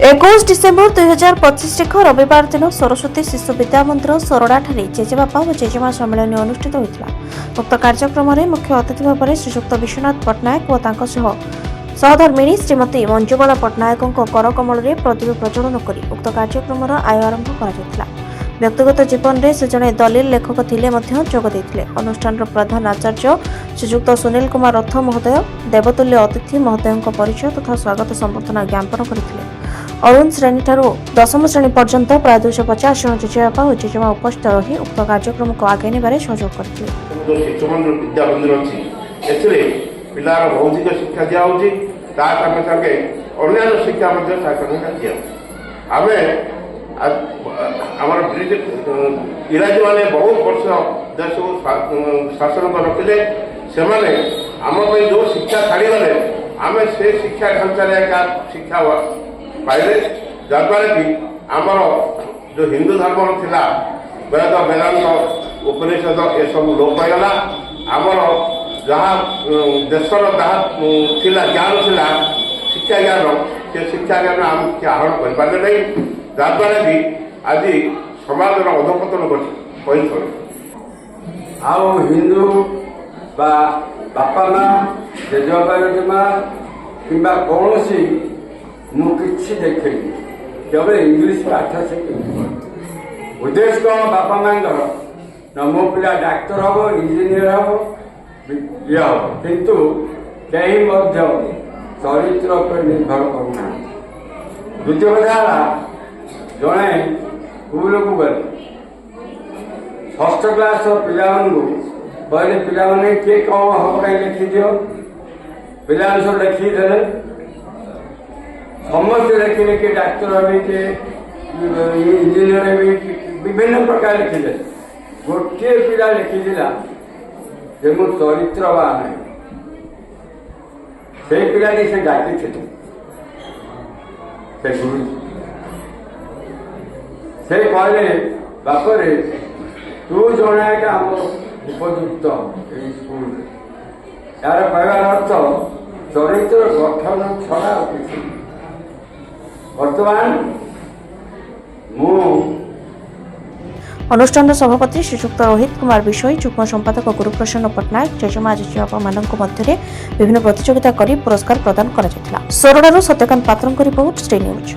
21 December 2025 रविवार दिन सरस्वती शिशु विद्या मंदिर सोरडाठारे जेजेबापा और जेजेमा सम्मेलन अनुष्ठित होता। उक्त कार्यक्रम में मुख्य अतिथि भाव में श्रीजुक्त विश्वनाथ पट्टनायक और सहधर्मिणी श्रीमती मंजुबाला पट्टनायकों करकमल में प्रदीप प्रज्वलन कर उक्त कार्यक्रम आय आरंभ कर व्यक्तिगत जीवन में से जड़े दलिल लेखक थिले जोग देते। अनुष्ठान प्रधान आचार्य श्रीजुक्त सुनील कुमार रथ महोदय देवतुल्य अतिथि महोदयों परिचय तथा स्वागत संबर्धना ज्ञापन करते। अरुण श्रेणी ठारू दशम श्रेणी पर्यंत प्राय 250 जन जेजेबापा और जेजेमा उपस्थित रही उक्त कार्यक्रम को आगे नेबारे सहयोग करते। पिलार भौतिक शिक्षा दिया अन्य शिक्षा आम इंग्राजी मैंने बहुत वर्ष देश को शासन कर रखिले से आम जो शिक्षा छाड़गले आम से शिक्षा ढांचा शिक्षा पाइले जहाँद्वारा कि आमर जो हिंदू धर्म था वेद वेदांत उपनिषद ये सब लोप पाईगला आमर जहाँ देशर जहाँ ज्ञान था शिक्षा ज्ञान से शिक्षा ज्ञान आम किए आहरण कर पारे नहीं जहाँद्वारा कि आज समाज अधपतन कर हिंदू बापा माँ जेजेबापा जेजेमा कि कौन मुझे देखे केवल इंग्लीश पाठ शिखी उद्देश्य कौन बापा माँ मो पिला डाक्तर हम इंजीनियर हम ये हम किंतु कहीं चरित्र पर निर्भर करना। द्वितीय कथा जड़े स्कूल को गले षष्ठ क्लास पिला कहले पिला किए कौन हम कहीं लिखी दियो पिला सब लिखी देले समस्त लिखिले कि डाक्तर भी किए इंजीनियर भी विभिन्न प्रकार लिखिले गोटे पिला लिखिला जे मो चरित्रवान है से पिला से डाकी थे से गुरु से कहले बापरे तू जड़े आम उपयुक्त स्कूल यार कहवार अर्थ चरित्र गठन छड़ा किसी वर्तमान अनुष्ठान सभापति श्रीजुक्त रोहित कुमार विषय युग्म संपादक गुरुप्रसन्न पट्टनायक जेजेमा जेजेबापा मानक मध्य विभिन्न प्रतियोगिता कर पुरस्कार प्रदान कर सोरडारू सत्यकांत पात्रଙ୍କ रिपोर्ट श्री न्यूज।